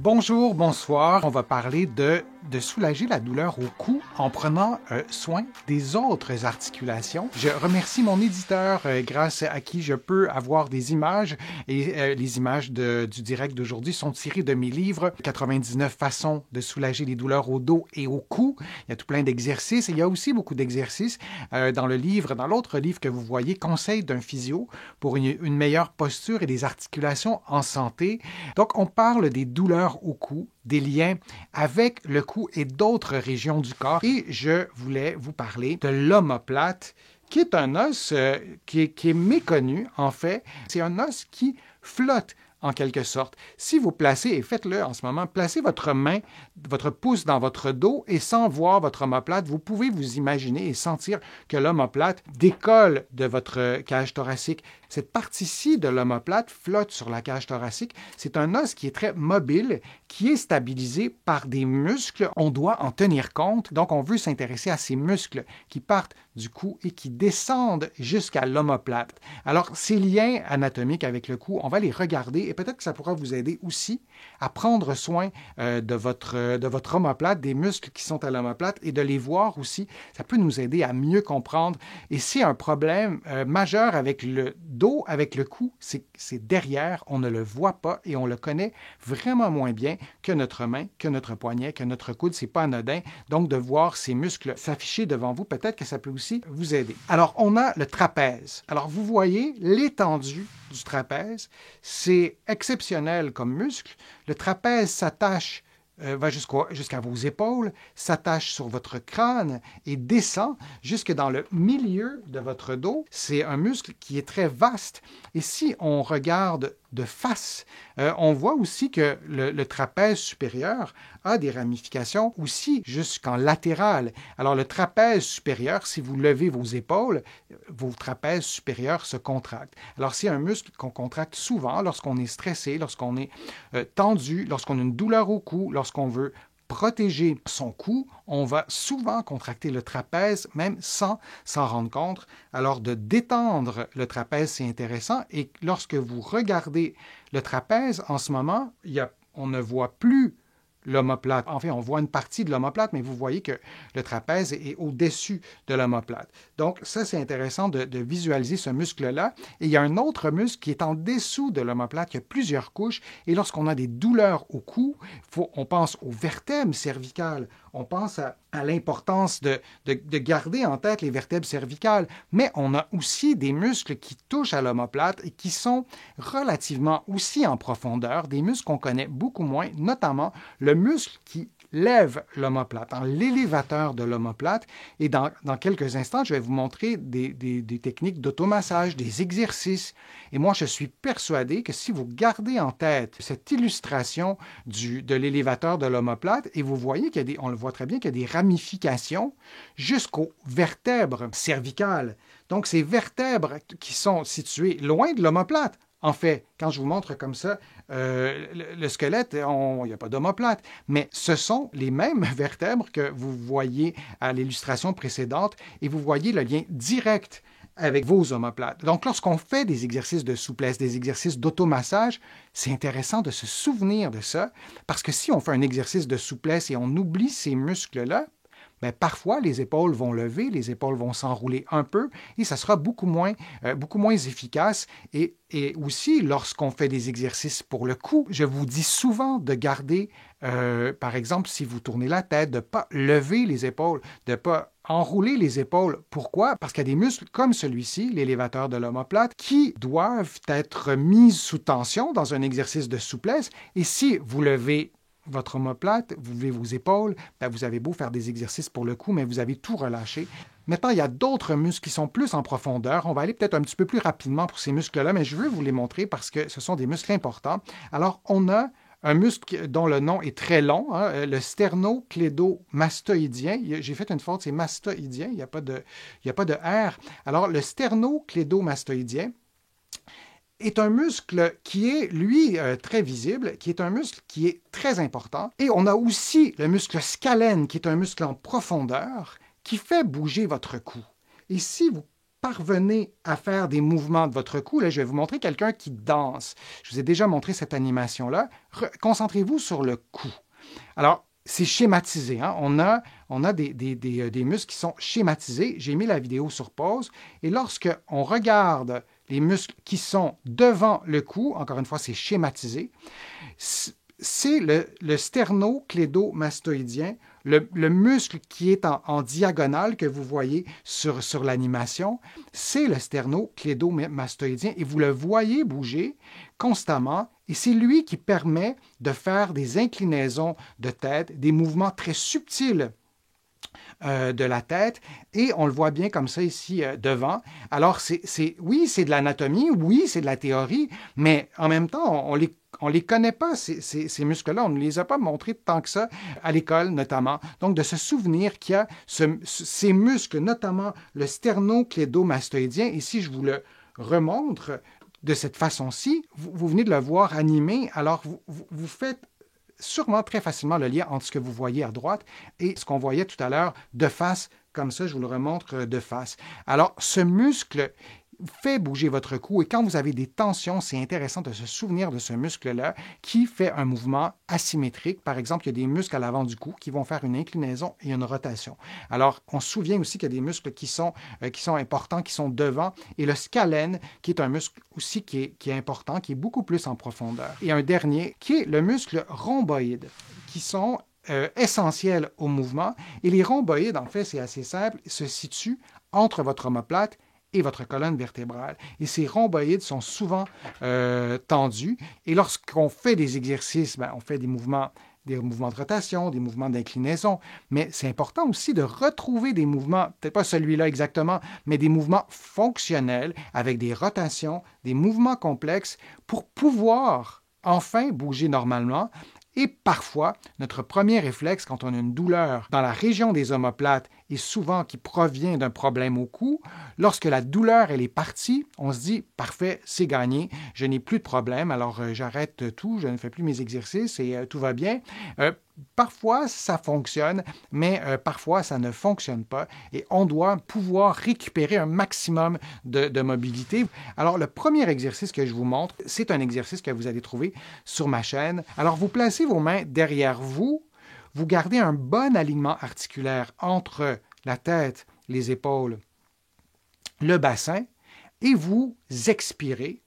Bonjour, bonsoir. On va parler de soulager la douleur au cou en prenant soin des autres articulations. Je remercie mon éditeur grâce à qui je peux avoir des images et les images du direct d'aujourd'hui sont tirées de mes livres 99 façons de soulager les douleurs au dos et au cou. Il y a tout plein d'exercices et il y a aussi beaucoup d'exercices dans l'autre livre que vous voyez, Conseils d'un physio pour une meilleure posture et des articulations en santé. Donc, on parle des douleurs au cou, des liens avec le cou et d'autres régions du corps. Et je voulais vous parler de l'omoplate, qui est un os qui est méconnu, en fait. C'est un os qui flotte, en quelque sorte. Si vous placez, et faites-le en ce moment, placez votre main, votre pouce dans votre dos et sans voir votre omoplate, vous pouvez vous imaginer et sentir que l'omoplate décolle de votre cage thoracique. Cette partie-ci de l'omoplate flotte sur la cage thoracique. C'est un os qui est très mobile, qui est stabilisé par des muscles. On doit en tenir compte. Donc, on veut s'intéresser à ces muscles qui partent du cou et qui descendent jusqu'à l'omoplate. Alors, ces liens anatomiques avec le cou, on va les regarder et peut-être que ça pourra vous aider aussi à prendre soin de votre omoplate, des muscles qui sont à l'omoplate et de les voir aussi. Ça peut nous aider à mieux comprendre. Et c'est un problème majeur avec le dos, avec le cou, c'est derrière, on ne le voit pas et on le connaît vraiment moins bien que notre main, que notre poignet, que notre coude. C'est pas anodin. Donc, de voir ces muscles s'afficher devant vous, peut-être que ça peut aussi vous aider. Alors, on a le trapèze. Alors, vous voyez l'étendue du trapèze. C'est exceptionnel comme muscle. Le trapèze s'attache va jusqu'à vos épaules, s'attache sur votre crâne et descend jusque dans le milieu de votre dos. C'est un muscle qui est très vaste. Et si on regarde de face, on voit aussi que le trapèze supérieur a des ramifications aussi jusqu'en latéral. Alors le trapèze supérieur, si vous levez vos épaules, vos trapèzes supérieurs se contractent. Alors c'est un muscle qu'on contracte souvent lorsqu'on est stressé, lorsqu'on est tendu, lorsqu'on a une douleur au cou, lorsqu'on veut protéger son cou, on va souvent contracter le trapèze, même sans s'en rendre compte. Alors, de détendre le trapèze, c'est intéressant. Et lorsque vous regardez le trapèze, en ce moment, on ne voit plus l'omoplate. En fait, on voit une partie de l'omoplate, mais vous voyez que le trapèze est au-dessus de l'omoplate. Donc, ça, c'est intéressant de visualiser ce muscle-là. Et il y a un autre muscle qui est en dessous de l'omoplate. Il y a plusieurs couches. Et lorsqu'on a des douleurs au cou, on pense aux vertèbres cervicales. On pense à l'importance de garder en tête les vertèbres cervicales. Mais on a aussi des muscles qui touchent à l'omoplate et qui sont relativement aussi en profondeur. Des muscles qu'on connaît beaucoup moins, notamment le muscle qui lève l'omoplate, l'élévateur de l'omoplate. Et dans quelques instants, je vais vous montrer des techniques d'automassage, des exercices. Et moi, je suis persuadé que si vous gardez en tête cette illustration de l'élévateur de l'omoplate, et vous voyez on le voit très bien, qu'il y a des ramifications jusqu'aux vertèbres cervicales. Donc, ces vertèbres qui sont situées loin de l'omoplate. En fait, quand je vous montre comme ça, le squelette, il n'y a pas d'omoplate, mais ce sont les mêmes vertèbres que vous voyez à l'illustration précédente et vous voyez le lien direct avec vos omoplates. Donc, lorsqu'on fait des exercices de souplesse, des exercices d'automassage, c'est intéressant de se souvenir de ça, parce que si on fait un exercice de souplesse et on oublie ces muscles-là, bien, parfois, les épaules vont lever, les épaules vont s'enrouler un peu et ça sera beaucoup moins efficace. Et aussi, lorsqu'on fait des exercices pour le cou, je vous dis souvent de garder, par exemple, si vous tournez la tête, de ne pas lever les épaules, de ne pas enrouler les épaules. Pourquoi? Parce qu'il y a des muscles comme celui-ci, l'élévateur de l'omoplate, qui doivent être mis sous tension dans un exercice de souplesse. Et si vous levez votre omoplate, vous levez vos épaules, bien, vous avez beau faire des exercices pour le cou, mais vous avez tout relâché. Maintenant, il y a d'autres muscles qui sont plus en profondeur. On va aller peut-être un petit peu plus rapidement pour ces muscles-là, mais je veux vous les montrer parce que ce sont des muscles importants. Alors, on a un muscle dont le nom est très long, le sternoclédomastoïdien. J'ai fait une faute, c'est mastoïdien, il n'y a pas de R. Alors, le sternoclédomastoïdien est un muscle qui est, lui, très visible, qui est un muscle qui est très important. Et on a aussi le muscle scalène, qui est un muscle en profondeur, qui fait bouger votre cou. Et si vous parvenez à faire des mouvements de votre cou, là, je vais vous montrer quelqu'un qui danse. Je vous ai déjà montré cette animation-là. Concentrez-vous sur le cou. Alors, c'est schématisé. Hein? On a des muscles qui sont schématisés. J'ai mis la vidéo sur pause. Et lorsqu'on regarde les muscles qui sont devant le cou, encore une fois, c'est schématisé, c'est le sternoclédomastoïdien, le muscle qui est en diagonale que vous voyez sur l'animation, c'est le sternoclédomastoïdien et vous le voyez bouger constamment et c'est lui qui permet de faire des inclinaisons de tête, des mouvements très subtils de la tête et on le voit bien comme ça ici devant. Alors, oui, c'est de l'anatomie, oui, c'est de la théorie, mais en même temps, on les connaît pas, ces muscles-là. On ne les a pas montrés tant que ça à l'école, notamment. Donc, de se souvenir qu'il y a ces muscles, notamment le sternoclédomastoïdien. Ici, je vous le remontre de cette façon-ci. Vous venez de le voir animé. Alors, vous faites sûrement très facilement le lien entre ce que vous voyez à droite et ce qu'on voyait tout à l'heure de face. Comme ça, je vous le remontre de face. Alors, ce muscle fait bouger votre cou et quand vous avez des tensions, c'est intéressant de se souvenir de ce muscle-là qui fait un mouvement asymétrique. Par exemple, il y a des muscles à l'avant du cou qui vont faire une inclinaison et une rotation. Alors, on se souvient aussi qu'il y a des muscles qui sont importants, qui sont devant et le scalène, qui est un muscle aussi qui est important, qui est beaucoup plus en profondeur. Et un dernier, qui est le muscle rhomboïde, qui sont essentiels au mouvement. Et les rhomboïdes, en fait, c'est assez simple, se situent entre votre omoplate et votre colonne vertébrale. Et ces rhomboïdes sont souvent tendus. Et lorsqu'on fait des exercices, on fait des mouvements de rotation, des mouvements d'inclinaison. Mais c'est important aussi de retrouver des mouvements, peut-être pas celui-là exactement, mais des mouvements fonctionnels avec des rotations, des mouvements complexes pour pouvoir enfin bouger normalement. Et parfois, notre premier réflexe quand on a une douleur dans la région des omoplates et souvent qui provient d'un problème au cou, lorsque la douleur elle est partie, on se dit « parfait, c'est gagné, je n'ai plus de problème, alors j'arrête tout, je ne fais plus mes exercices et tout va bien ». Parfois, ça fonctionne, mais parfois, ça ne fonctionne pas et on doit pouvoir récupérer un maximum de mobilité. Alors, le premier exercice que je vous montre, c'est un exercice que vous allez trouver sur ma chaîne. Alors, vous placez vos mains derrière vous, vous gardez un bon alignement articulaire entre la tête, les épaules, le bassin et vous expirez.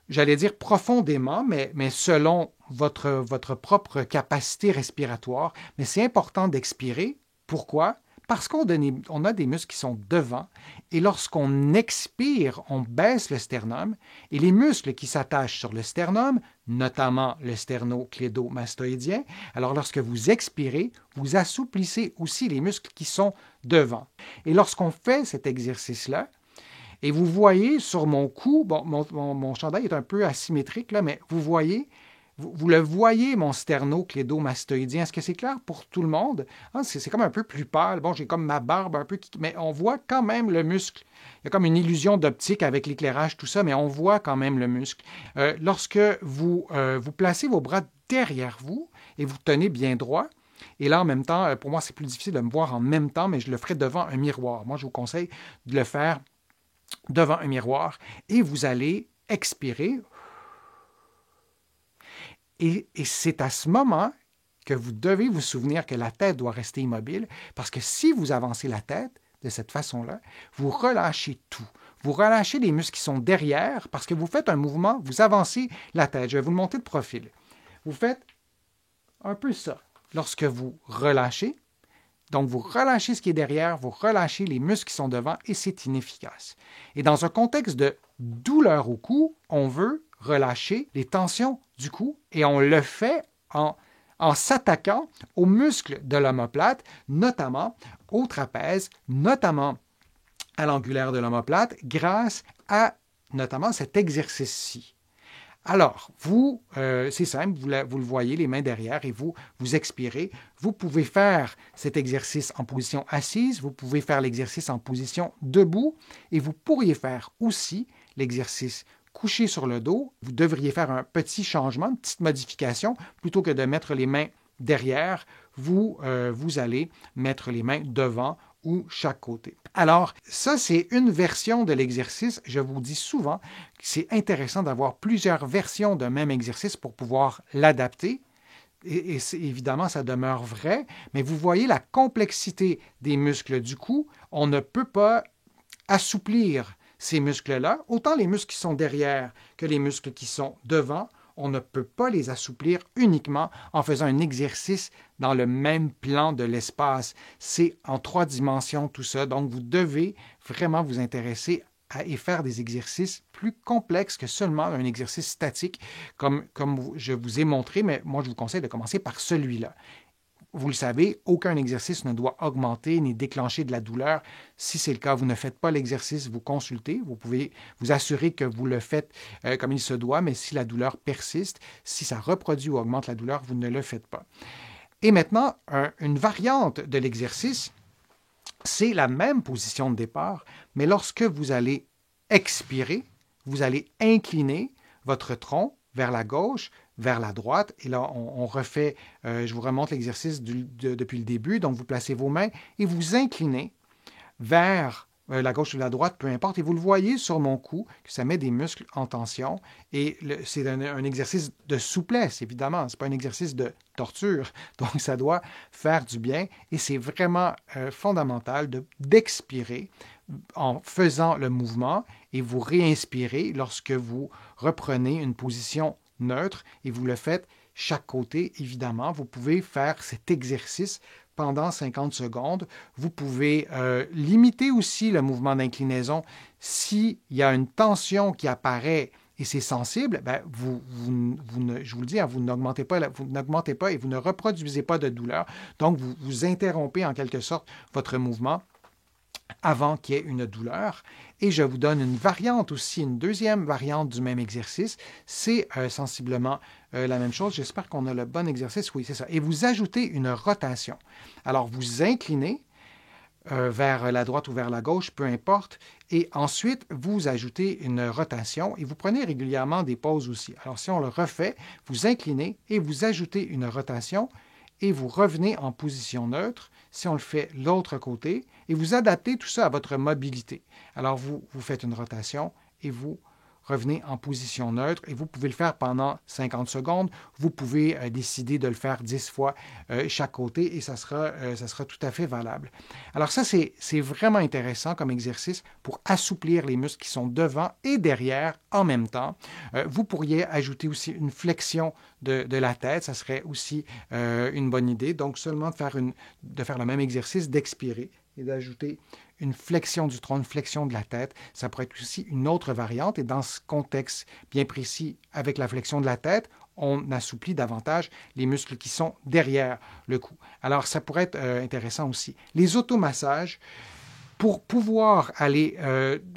J'allais dire profondément, mais selon votre propre capacité respiratoire. Mais c'est important d'expirer. Pourquoi? Parce qu'on a des muscles qui sont devant et lorsqu'on expire, on baisse le sternum et les muscles qui s'attachent sur le sternum, notamment le sternoclédomastoïdien, alors lorsque vous expirez, vous assouplissez aussi les muscles qui sont devant. Et lorsqu'on fait cet exercice-là, et vous voyez sur mon cou, bon, mon chandail est un peu asymétrique, là, mais vous voyez, vous le voyez, mon sternoclédomastoïdien. Est-ce que c'est clair pour tout le monde? Ah, c'est comme un peu plus pâle. Bon, j'ai comme ma barbe un peu, mais on voit quand même le muscle. Il y a comme une illusion d'optique avec l'éclairage, tout ça, mais on voit quand même le muscle. Lorsque vous placez vos bras derrière vous et vous tenez bien droit, et là, en même temps, pour moi, c'est plus difficile de me voir en même temps, mais je le ferai devant un miroir. Moi, je vous conseille de le faire devant un miroir et vous allez expirer. Et c'est à ce moment que vous devez vous souvenir que la tête doit rester immobile parce que si vous avancez la tête de cette façon-là, vous relâchez tout. Vous relâchez les muscles qui sont derrière parce que vous faites un mouvement, vous avancez la tête. Je vais vous le montrer de profil. Vous faites un peu ça. Lorsque vous relâchez, donc, vous relâchez ce qui est derrière, vous relâchez les muscles qui sont devant et c'est inefficace. Et dans un contexte de douleur au cou, on veut relâcher les tensions du cou et on le fait en s'attaquant aux muscles de l'omoplate, notamment au trapèze, notamment à l'angulaire de l'omoplate, grâce à notamment cet exercice-ci. Alors, c'est simple, vous le voyez, les mains derrière et vous expirez. Vous pouvez faire cet exercice en position assise, vous pouvez faire l'exercice en position debout et vous pourriez faire aussi l'exercice couché sur le dos. Vous devriez faire un petit changement, une petite modification. Plutôt que de mettre les mains derrière, vous allez mettre les mains devant ou chaque côté. Alors, ça, c'est une version de l'exercice. Je vous dis souvent que c'est intéressant d'avoir plusieurs versions d'un même exercice pour pouvoir l'adapter. Et évidemment, ça demeure vrai, mais vous voyez la complexité des muscles du cou. On ne peut pas assouplir ces muscles-là, autant les muscles qui sont derrière que les muscles qui sont devant. On ne peut pas les assouplir uniquement en faisant un exercice dans le même plan de l'espace. C'est en 3 dimensions tout ça, donc vous devez vraiment vous intéresser et faire des exercices plus complexes que seulement un exercice statique, comme je vous ai montré, mais moi je vous conseille de commencer par celui-là. Vous le savez, aucun exercice ne doit augmenter ni déclencher de la douleur. Si c'est le cas, vous ne faites pas l'exercice, vous consultez. Vous pouvez vous assurer que vous le faites comme il se doit, mais si la douleur persiste, si ça reproduit ou augmente la douleur, vous ne le faites pas. Et maintenant, une variante de l'exercice, c'est la même position de départ, mais lorsque vous allez expirer, vous allez incliner votre tronc vers la gauche, vers la droite. Et là, on refait, je vous remonte l'exercice depuis le début. Donc, vous placez vos mains et vous inclinez vers la gauche ou la droite, peu importe. Et vous le voyez sur mon cou, que ça met des muscles en tension. Et c'est un exercice de souplesse, évidemment. Ce n'est pas un exercice de torture. Donc, ça doit faire du bien. Et c'est vraiment fondamental d'expirer en faisant le mouvement et vous réinspirez lorsque vous reprenez une position neutre et vous le faites chaque côté, évidemment. Vous pouvez faire cet exercice pendant 50 secondes. Vous pouvez limiter aussi le mouvement d'inclinaison. S'il y a une tension qui apparaît et c'est sensible, ben je vous le dis, vous n'augmentez pas et vous ne reproduisez pas de douleur. Donc, vous interrompez en quelque sorte votre mouvement avant qu'il y ait une douleur. Et je vous donne une variante aussi, une deuxième variante du même exercice. C'est sensiblement la même chose. J'espère qu'on a le bon exercice. Oui, c'est ça. Et vous ajoutez une rotation. Alors, vous inclinez vers la droite ou vers la gauche, peu importe. Et ensuite, vous ajoutez une rotation et vous prenez régulièrement des pauses aussi. Alors, si on le refait, vous inclinez et vous ajoutez une rotation et vous revenez en position neutre. Si on le fait l'autre côté, et vous adaptez tout ça à votre mobilité. Alors, vous faites une rotation et vous revenez en position neutre et vous pouvez le faire pendant 50 secondes. Vous pouvez décider de le faire 10 fois chaque côté et ça sera tout à fait valable. Alors ça, c'est vraiment intéressant comme exercice pour assouplir les muscles qui sont devant et derrière en même temps. Vous pourriez ajouter aussi une flexion de la tête. Ça serait aussi une bonne idée. Donc, seulement de faire le même exercice, d'expirer et d'ajouter une flexion du tronc, une flexion de la tête. Ça pourrait être aussi une autre variante. Et dans ce contexte bien précis, avec la flexion de la tête, on assouplit davantage les muscles qui sont derrière le cou. Alors, ça pourrait être intéressant aussi. Les automassages, pour pouvoir aller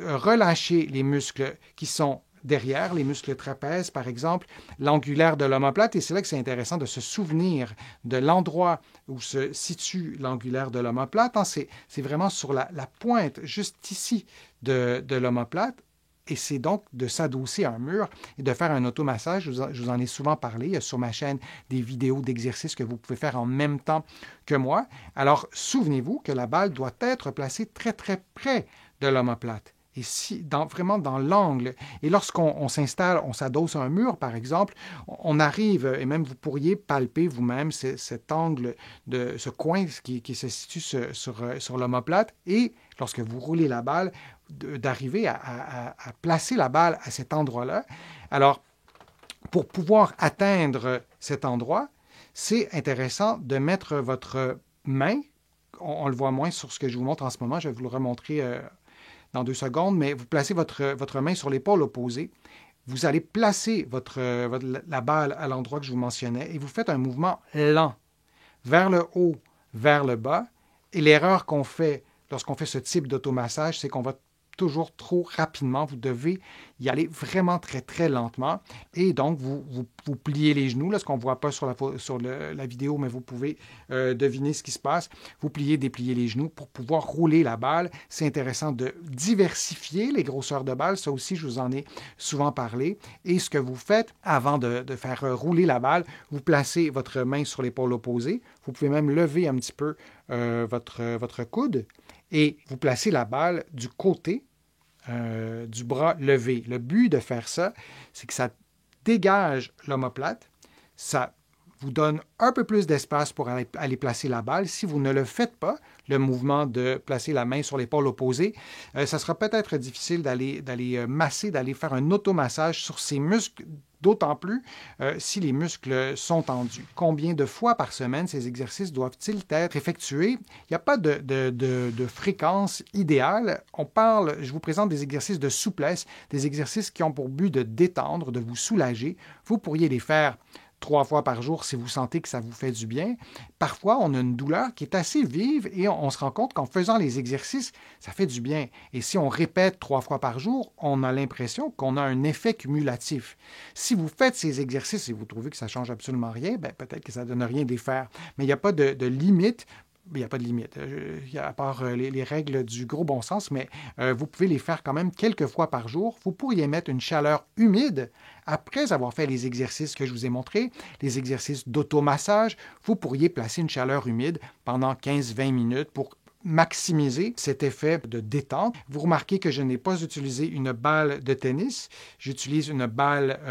relâcher les muscles qui sont derrière, les muscles trapèzes, par exemple, l'angulaire de l'omoplate, et c'est là que c'est intéressant de se souvenir de l'endroit où se situe l'angulaire de l'omoplate. C'est vraiment sur la pointe, juste ici, de l'omoplate, et c'est donc de s'adosser à un mur et de faire un automassage. Je vous en ai souvent parlé. Il y a sur ma chaîne des vidéos d'exercices que vous pouvez faire en même temps que moi. Alors, souvenez-vous que la balle doit être placée très, très près de l'omoplate. Et vraiment dans l'angle. Et lorsqu'on s'installe, on s'adosse à un mur, par exemple, on arrive, et même vous pourriez palper vous-même cet angle, ce coin qui se situe sur l'omoplate. Et lorsque vous roulez la balle, d'arriver à placer la balle à cet endroit-là. Alors, pour pouvoir atteindre cet endroit, c'est intéressant de mettre votre main, on le voit moins sur ce que je vous montre en ce moment, je vais vous le remontrer dans 2 secondes, mais vous placez votre main sur l'épaule opposée. Vous allez placer la balle à l'endroit que je vous mentionnais et vous faites un mouvement lent vers le haut, vers le bas. Et l'erreur qu'on fait lorsqu'on fait ce type d'automassage, c'est qu'on va toujours trop rapidement. Vous devez y aller vraiment très, très lentement. Et donc, vous pliez les genoux, là, ce qu'on ne voit pas sur la vidéo, mais vous pouvez deviner ce qui se passe. Vous pliez, dépliez les genoux pour pouvoir rouler la balle. C'est intéressant de diversifier les grosseurs de balle. Ça aussi, je vous en ai souvent parlé. Et ce que vous faites avant de faire rouler la balle, vous placez votre main sur l'épaule opposée. Vous pouvez même lever un petit peu votre coude et vous placez la balle du côté du bras levé. Le but de faire ça, c'est que ça dégage l'omoplate, ça vous donne un peu plus d'espace pour aller placer la balle. Si vous ne le faites pas, le mouvement de placer la main sur l'épaule opposée, ça sera peut-être difficile d'aller masser, d'aller faire un automassage sur ces muscles, d'autant plus si les muscles sont tendus. Combien de fois par semaine ces exercices doivent-ils être effectués? Il n'y a pas de fréquence idéale. Je vous présente des exercices de souplesse, des exercices qui ont pour but de détendre, de vous soulager. Vous pourriez les faire 3 fois par jour si vous sentez que ça vous fait du bien. Parfois, on a une douleur qui est assez vive et on se rend compte qu'en faisant les exercices, ça fait du bien. Et si on répète 3 fois par jour, on a l'impression qu'on a un effet cumulatif. Si vous faites ces exercices et vous trouvez que ça ne change absolument rien, peut-être que ça ne donne rien de les faire. Mais il n'y a pas de limite. Il n'y a pas de limite, à part les règles du gros bon sens, mais vous pouvez les faire quand même quelques fois par jour. Vous pourriez mettre une chaleur humide après avoir fait les exercices que je vous ai montrés, les exercices d'automassage. Vous pourriez placer une chaleur humide pendant 15-20 minutes pour maximiser cet effet de détente. Vous remarquez que je n'ai pas utilisé une balle de tennis. J'utilise une balle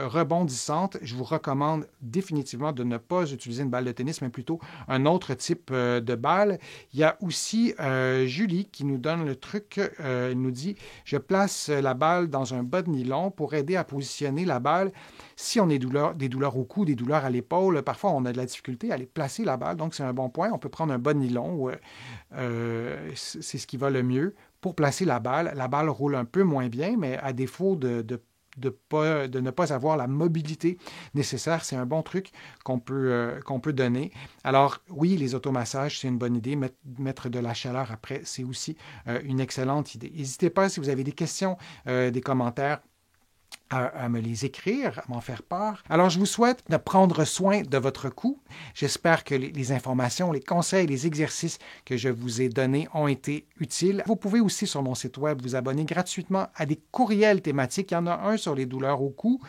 rebondissante. Je vous recommande définitivement de ne pas utiliser une balle de tennis, mais plutôt un autre type de balle. Il y a aussi Julie qui nous donne le truc. Elle nous dit « Je place la balle dans un bas de nylon pour aider à positionner la balle. Si on a des douleurs au cou, des douleurs à l'épaule, parfois on a de la difficulté à aller placer la balle. Donc, c'est un bon point. On peut prendre un bas de nylon c'est ce qui va le mieux pour placer la balle. La balle roule un peu moins bien, mais à défaut de ne pas avoir la mobilité nécessaire, c'est un bon truc qu'on peut donner. Alors, oui, les automassages, c'est une bonne idée. Mettre de la chaleur après, c'est aussi une excellente idée. N'hésitez pas, si vous avez des questions, des commentaires, à me les écrire, à m'en faire part. Alors, je vous souhaite de prendre soin de votre cou. J'espère que les informations, les conseils, les exercices que je vous ai donnés ont été utiles. Vous pouvez aussi, sur mon site web, vous abonner gratuitement à des courriels thématiques. Il y en a un sur les douleurs au cou.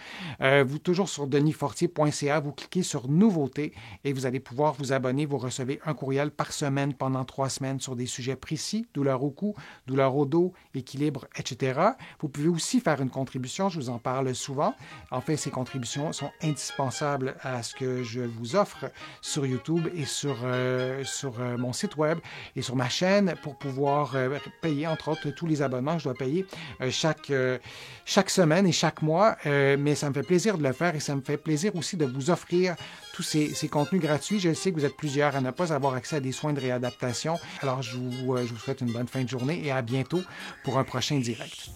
Vous, toujours sur denisfortier.ca, vous cliquez sur « Nouveautés » et vous allez pouvoir vous abonner. Vous recevez un courriel par semaine pendant 3 semaines sur des sujets précis, douleurs au cou, douleurs au dos, équilibre, etc. Vous pouvez aussi faire une contribution. Je vous en parle souvent. En fait, ces contributions sont indispensables à ce que je vous offre sur YouTube et sur mon site web et sur ma chaîne pour pouvoir payer, entre autres, tous les abonnements que je dois payer chaque semaine et chaque mois. Mais ça me fait plaisir de le faire et ça me fait plaisir aussi de vous offrir tous ces contenus gratuits. Je sais que vous êtes plusieurs à ne pas avoir accès à des soins de réadaptation. Alors, je vous souhaite une bonne fin de journée et à bientôt pour un prochain direct.